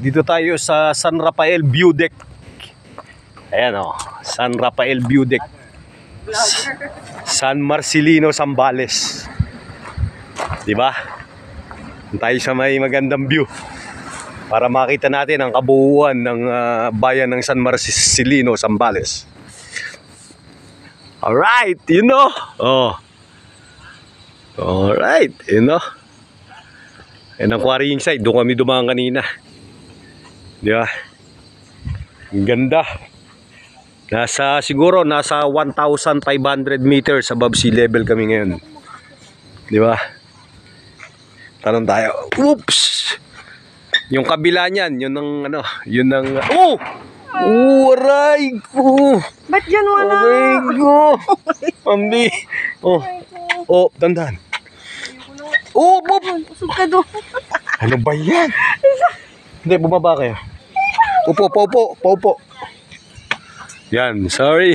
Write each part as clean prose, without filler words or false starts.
Dito tayo sa San Rafael View Deck. Ayan o, San Rafael View Deck. San Marcelino, Zambales. Diba? Tayo sa may magandang view para makita natin ang kabuuan ng bayan ng San Marcelino, Zambales. Alright, you know. Oh. Alright, you know. Ayan ang quarrying site. Doon kami dumaan kanina. Diba? Ang ganda. Siguro nasa 1,500 meters above sea level kami ngayon. Diba? Tanong tayo. Oops! Yung kabila niyan, yun ang ano, yun ang... Oh! Aray ko! Ba't dyan wala? Aray ko! Mami! Oh! Oh, dandan. Oh, Bob! Usog ka doon. Ano ba yan? Hindi, bumaba kayo. Upo. Yan, sorry.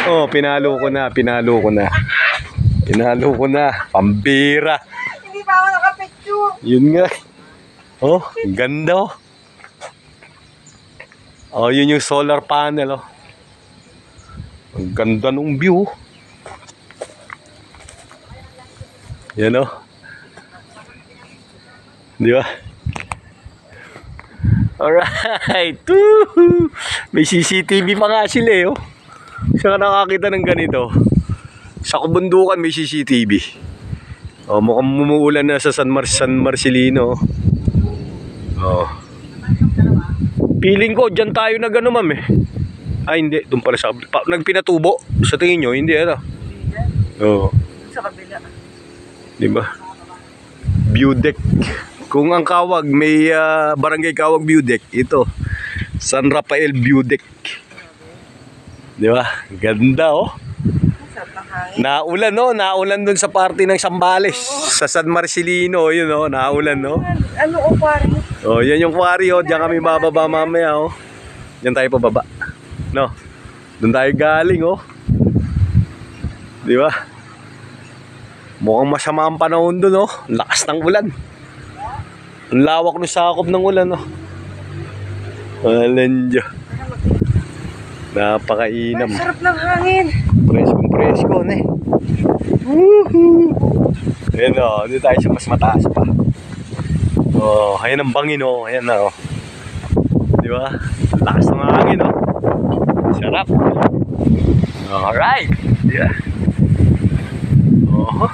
Oh, pinalo ko na. Pambira. Hindi pa ako nakapicture. Yun nga. Oh, ang ganda oh. Oh, yun yung solar panel oh. Ang ganda ng view. Yan oh. Di ba? Alright. May CCTV pa nga sila eh oh. Saan ka nakakita ng ganito? Sa kabundukan may CCTV. Oh, mukhang mumuulan na sa San Marcelino. Oh. Feeling ko dyan tayo na gano'n ma'am eh. Ay hindi, doon pala sa nagpinatubo. Sa tingin nyo, hindi ano? Oo. Sa kabila. Diba? View deck. Kung ang Kawag, may barangay Kawag View Deck. Ito, San Rafael View Deck. Diba? Ganda oh. Naulan no? Naulan dun sa parte ng Zambales. Sa San Marcelino, yun oh, naulan no? Ano o quarry? Oh, yan yung quarry oh. Diyan kami bababa mamaya oh. Diyan tayo pababa. No? Doon tayo galing oh. Di ba? Mukhang masama ang panahon doon oh. Lakas ng ulan. Ang lawak ng sakop ng ulan oh. Walang Diyo. Napakainam. Ay, sarap ng hangin. Presko na eh. Woohoo! Ayan o, dito tayo sa mas mataas pa. Oh, ayan ang bangin o. Ayan na o. Di ba? Lakas ng hangin o. Sarap. Alright. Yeah. Oh.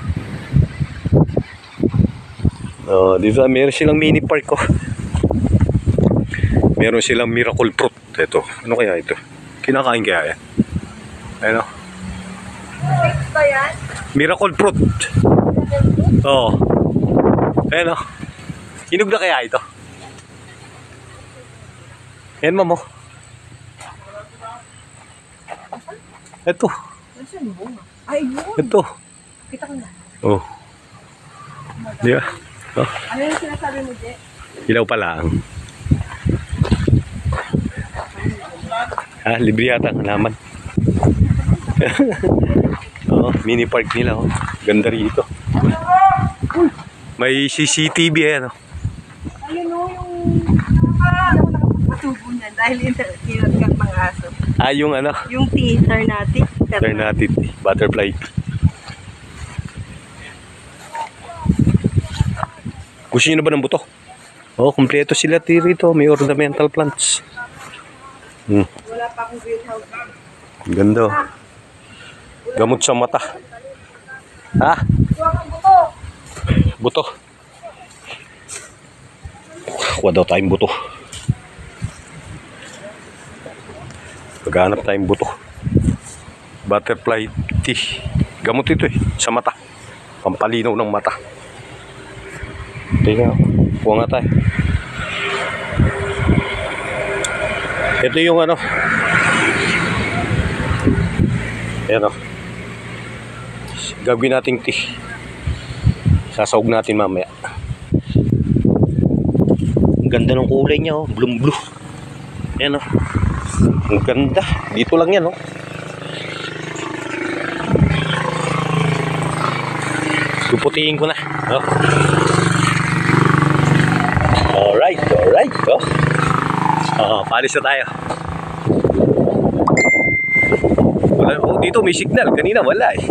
Oh, dito meron silang mini park ko. Meron silang miracle fruit. Ito. Ano kaya ito? Kinakain kaya yan? Ano? Ba yan? Miracle fruit. Oo. Ayan o. Hinog na kaya ito? Ayan ma'am o. Ito. Ay, yun. Ito. Kita ko na. Oh. Di ba? Oh. Ano yung sinasabi mo, Je? Ilaw pa lang. Ha, libre yata ang halaman. Oh, mini park nila oh. Ganda rito. May CCTV ayan oh. Ayun o, yung... Ayaw ko nakapagpatubo niyan dahil kinat ng mga aso. Ah, yung ano? Yung Ternate. Ternate, butterfly. Gusto nyo na ba ng buto? Oh, kompleto sila rito. May ornamental plants. Wala pa akong greenhouse. Ganda oh. Gamot sa mata. Ha? Kuha kang buto. Buto. Kuha daw tayong buto. Paghanap tayong buto. Butterfly tea. Gamot ito eh. Sa mata. Pampalinaw ng mata. Tingnan. Kuha nga tayo. Ito yung ano. Ayan o. Gagawin nating tea. Sasawag natin mamaya. Ang ganda ng kulay niya oh. Blue. Ayan o. Ang ganda. Dito lang yan o. Puputiin ko na. Oh. Alright. Alright. Palis na tayo. Dito may signal. Kanina wala eh.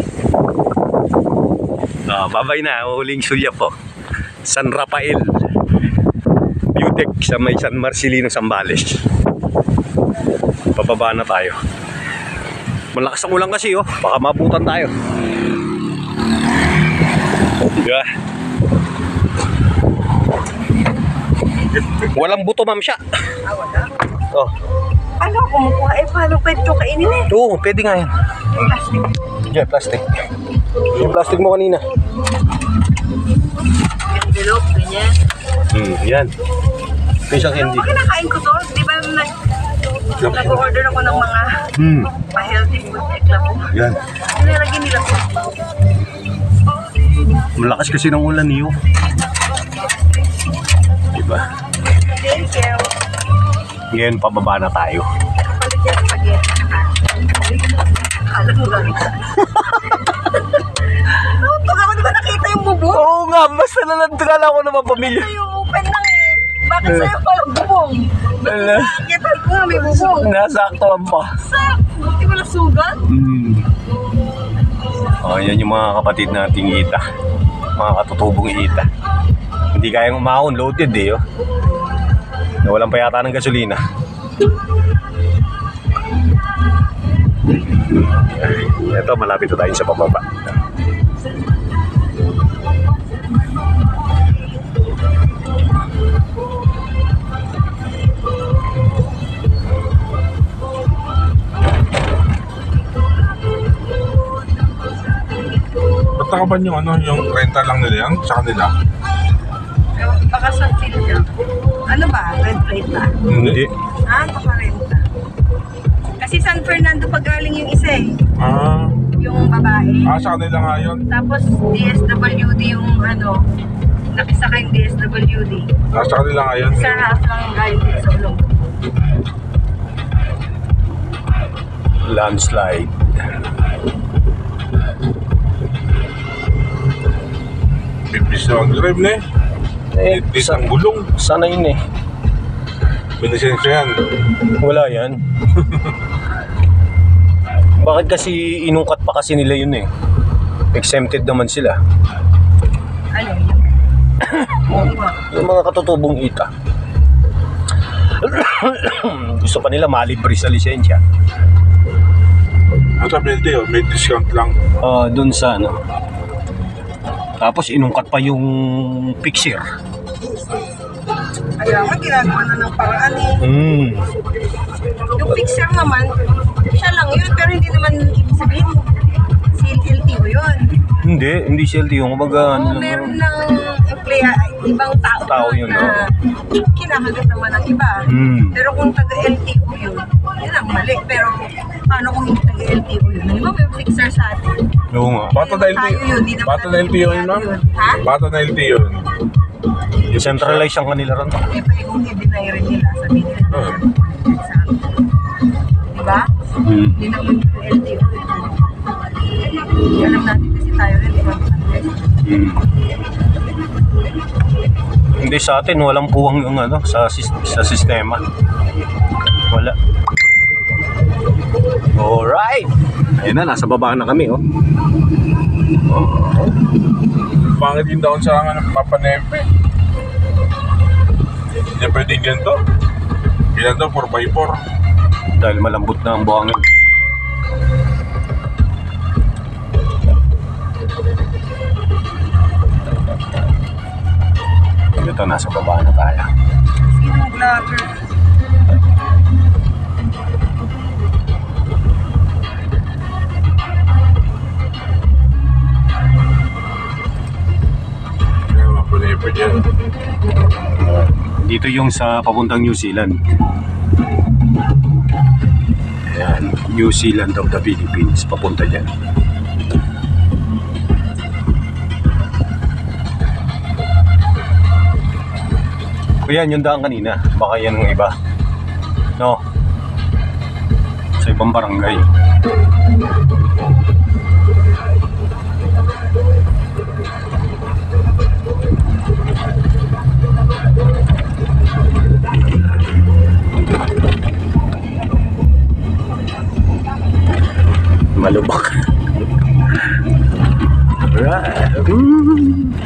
Babay na. Huling sulya po. San Rafael View Deck sa may San Marcelino, Zambales. Pababa na tayo. Malakas ang ulan kasi oh. Baka mabutan tayo. Diba? Walang buto, ma'am, siya. Wala. Oh. Ano, kumukuha eh, paano pwede ito kainin eh? Oo, pwede nga yan. Plastic. Yeah, plastic. Yung plastic mo kanina. Envelope, ganyan. Yan. May isang Pero candy. pag kinakain ko to, di ba nag-order ako ng mga pa-healthy food tekla po? Yan. Nilalagyan nila ko. Malakas kasi ng ulan niyo. Diba? Thank you. Ngayon, pababa na tayo. Palit yan spaghetti. Alam mo lang. Pag ako di ba nakita yung bubong? Oo nga, mas nalandrala ako naman pamilya. Sa'yo, open lang eh. Bakit sa'yo palang bubong? Nakita ko nga may bubong. Nasaktuan pa. Buti wala sugat? Yan yung mga kapatid nating ita. Mga katutubong ita. Hindi kayang umahon, loaded eh. Oh. Nawalan pa yata ng gasolina. Ito, malapit na tayo sa pababa. Ba't nakaban yung yung renta lang nila yan sa kanila? Baka sa film. Ano ba? Red plate ba? Hindi. Baka renta. Kasi San Fernando pa galing yung isa eh. Yung babae. Sa kanila nga yun. Tapos DSWD yung nakisakay yung DSWD. Sa kanila nga yun. Sa half lang yung galing dito sa ulong. Landslide. Bibis na ang drive na eh. Isang gulong. Sana yun eh. May lisensya yan. Wala yan. Bakit kasi inungkat pa kasi nila yun eh? Exempted naman sila. Ano yun? Yung mga katutubong ita. Gusto pa nila malibre sa lisensya. Ang sabi nila, may discount lang. Dun sa ano. Tapos inungkat pa yung picture. Kaya nga ginagawa na ng paraan eh. Yung fixer naman, siya lang yun, pero hindi naman ibig sabihin LTO yun. Hindi siya LTO. Kumbaga, Meron ng ibang tao yun, na kinakagat naman ng iba. Pero kung taga-LTO yun, yun ang mali. Pero paano kung hindi taga-LTO yun? Di ba may fixer sa atin? Oo nga. Bata na LTO. Bata na LTO yun, ma'am? Ha? Bata na LTO yun. Centralize ang kanila rin. Eh, pa yung i-deny rin nila, sabihin nila. Diba? Hindi naman LTO. Alam natin kasi tayo rin, diba? Hindi, sa atin walang puwang yung sa sistema. Wala. Alright. Ayun na, nasa baba na kami oh. Pangit yung daon sa papanepe. Hindi pwedeng ganito. Ilan daw? 4x4. Dahil malambot na ang buhangin. Ito, nasa baba na tayo. Sinong vlogger? Kaya mapanepe dyan. Dito yung sa papuntang New Zealand. Ayan, New Zealand of the Philippines. Papunta dyan. O yan, yung daan kanina. Baka yan ng iba. No? Sa ibang barangay. Malubak. Alright.